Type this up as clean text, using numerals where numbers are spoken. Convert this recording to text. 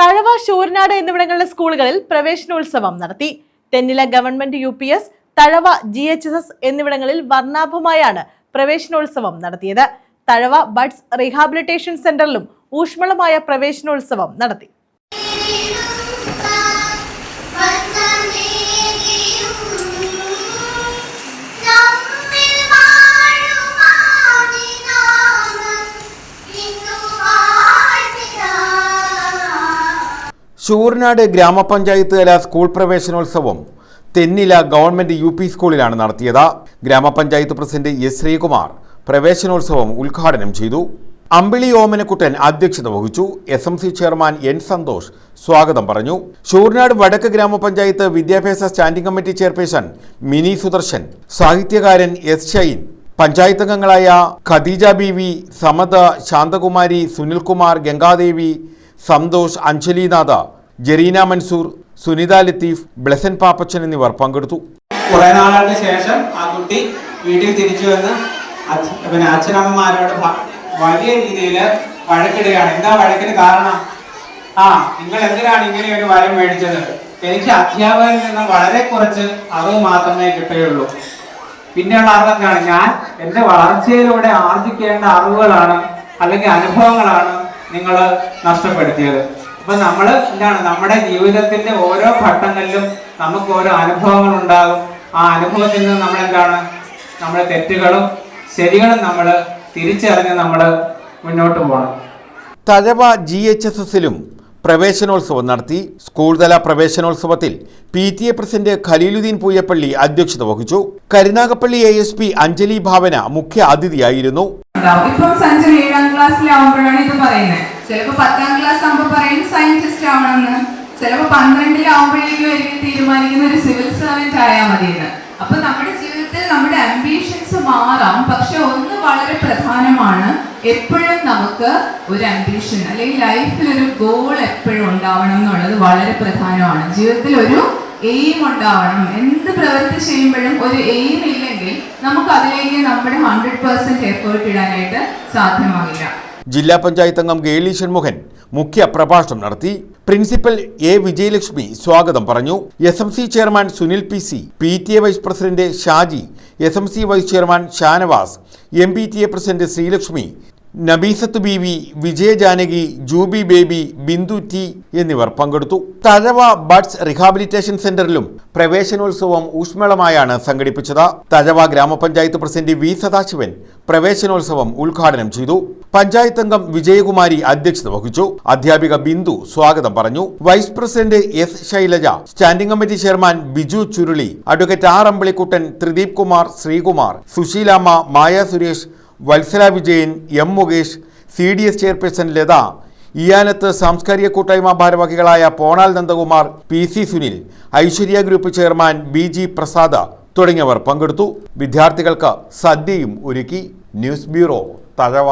തഴവ, ശൂരനാട് എന്നിവിടങ്ങളിലെ സ്കൂളുകളിൽ പ്രവേശനോത്സവം നടത്തി. തെന്നില ഗവൺമെന്റ് UPS, തഴവ GHSS എന്നിവിടങ്ങളിൽ വർണ്ണാഭമായാണ് പ്രവേശനോത്സവം നടത്തിയത്. തഴവ ബഡ്സ് റീഹാബിലിറ്റേഷൻ സെന്ററിലും ഊഷ്മളമായ പ്രവേശനോത്സവം നടത്തി. ശൂരനാട് ഗ്രാമപഞ്ചായത്ത് തല സ്കൂൾ പ്രവേശനോത്സവം തെന്നില ഗവൺമെന്റ് UP സ്കൂളിലാണ് നടത്തിയത്. ഗ്രാമപഞ്ചായത്ത് പ്രസിഡന്റ് S. ശ്രീകുമാർ പ്രവേശനോത്സവം ഉദ്ഘാടനം ചെയ്തു. അമ്പിളി ഓമനക്കുട്ടൻ അധ്യക്ഷത വഹിച്ചു. SMC chairman N. സന്തോഷ് സ്വാഗതം പറഞ്ഞു. ശൂരനാട് വടക്ക് ഗ്രാമപഞ്ചായത്ത് വിദ്യാഭ്യാസ standing committee chairperson mini Sudarshan, സാഹിത്യകാരൻ S. ഷൈൻ, പഞ്ചായത്ത് അംഗങ്ങളായ ഖദീജ ബീവി, സമത, ശാന്തകുമാരി, സുനിൽകുമാർ, ഗംഗാദേവി, സന്തോഷ്, അഞ്ജലിനാഥ, ജെറീന മൻസൂർ, സുനിത ലത്തീഫ്, ബ്ലെസൻ പാപ്പച്ചൻ എന്നിവർ പങ്കെടുത്തു. കുറെ നാളുകൾക്ക് ശേഷം ആ കുട്ടി വീട്ടിൽ തിരിച്ചു വന്ന് അച്ഛനമ്മമാരോട് വലിയ രീതിയിൽ വഴക്കിടുകയാണ്. എന്താ വഴക്കിന് കാരണം? നിങ്ങൾ എന്തിനാണ് ഇങ്ങനെ ഒരു വരം മേടിച്ചത്? എനിക്ക് അധ്യാപകനിൽ നിന്ന് വളരെ കുറച്ച് അറിവ് മാത്രമേ കിട്ടുകയുള്ളൂ. പിന്നെയുള്ള അറിവൊക്കെയാണ് ഞാൻ എൻ്റെ വളർച്ചയിലൂടെ ആർജിക്കേണ്ട അറിവുകളാണ് അല്ലെങ്കിൽ അനുഭവങ്ങളാണ് നിങ്ങൾ നഷ്ടപ്പെടുത്തിയത്. അപ്പൊ നമ്മൾ എന്താണ്, നമ്മുടെ ജീവിതത്തിന്റെ ഓരോ ഘട്ടങ്ങളിലും നമുക്ക് ഓരോ അനുഭവങ്ങൾ ഉണ്ടാകും. ആ അനുഭവത്തിൽ നിന്ന് നമ്മൾ എന്താണ്, നമ്മുടെ തെറ്റുകളും ശരികളും നമ്മൾ തിരിച്ചറിഞ്ഞ് നമ്മൾ മുന്നോട്ട് പോകണം. തഴവ GHSSലും പ്രവേശനോത്സവം നടത്തി. സ്കൂൾ തല പ്രവേശനോത്സവത്തിൽ PTA പ്രസിഡന്റ് ഖലീലുദ്ദീൻ പൂയപ്പള്ളി അധ്യക്ഷത വഹിച്ചു. കരുനാഗപ്പള്ളി ASP അഞ്ജലി ഭാവന മുഖ്യ അതിഥിയായിരുന്നു. ഇപ്പം സഞ്ജയ് 7ാം ക്ലാസ്സിലാവുമ്പോഴാണ് ഇത് പറയുന്നത്. ചിലപ്പോൾ 10ാം ക്ലാസ് ആകുമ്പോൾ പറയും സയന്റിസ്റ്റ് ആവണമെന്ന്, ചിലപ്പോൾ 12ലാവുമ്പോഴേക്കും തീരുമാനിക്കുന്ന ഒരു സിവിൽ സർവന്റ് ആയാൽ മതിയെന്ന്. അപ്പൊ നമ്മുടെ ജീവിതത്തിൽ നമ്മുടെ അംബീഷൻസ് മാറാം, പക്ഷെ ഒന്ന് വളരെ പ്രധാനമാണ്, എപ്പോഴും നമുക്ക് ഒരു അംബീഷൻ അല്ലെങ്കിൽ ലൈഫിൽ ഒരു ഗോൾ എപ്പോഴും ഉണ്ടാവണം എന്നുള്ളത് വളരെ പ്രധാനമാണ്. ജീവിതത്തിൽ ഒരു എയിം ഉണ്ടാവണം. എന്ത് പ്രവൃത്തി ചെയ്യുമ്പോഴും ഒരു എയിം ഇല്ലെങ്കിൽ നമുക്ക് അതിലേക്ക് നമ്മുടെ 100% എഫേർട്ട് ഇടാനായിട്ട് സാധ്യമാകില്ല. ജില്ലാ പഞ്ചായത്ത് അംഗം ഗേളി ഷൺമുഖൻ മുഖ്യ പ്രഭാഷണം നടത്തി. Principal A. വിജയലക്ഷ്മി സ്വാഗതം പറഞ്ഞു. SMC chairman Sunil PC, PTA vice president Shaji, SMC vice chairman Shanavas, MPTA president Sreelakshmi, Nabeesath Beevi, Vijaya Janaki, Juby Baby, Bindu T എന്നിവർ പങ്കെടുത്തു. തഴവ ബഡ്സ് റീഹാബിലിറ്റേഷൻ സെന്ററിലും പ്രവേശനോത്സവം ഊഷ്മളമായാണ് സംഘടിപ്പിച്ചത്. തഴവ ഗ്രാമപഞ്ചായത്ത് പ്രസിഡന്റ് V. സദാശിവൻ പ്രവേശനോത്സവം ഉദ്ഘാടനം ചെയ്തു. പഞ്ചായത്ത് അംഗം വിജയകുമാരി അധ്യക്ഷത വഹിച്ചു. അധ്യാപിക ബിന്ദു സ്വാഗതം പറഞ്ഞു. Vice president S. Shailaja, standing committee chairman Biju Churuli, advocate R. Ambilikuttan, Thrideep Kumar, Sreekumar, Susheelamma, Maya Suresh, Vatsala Vijayan, M. Mukesh, CDS chairperson Latha, Iyanath സാംസ്കാരിക കൂട്ടായ്മ ഭാരവാഹികളായ Ponal Nandakumar, PC Sunil, Aishwarya group chairman BG Prasada തുടങ്ങിയവർ പങ്കെടുത്തു. വിദ്യാർത്ഥികൾക്ക് സദ്യയും ഒരുക്കി. News bureau, Thazhava.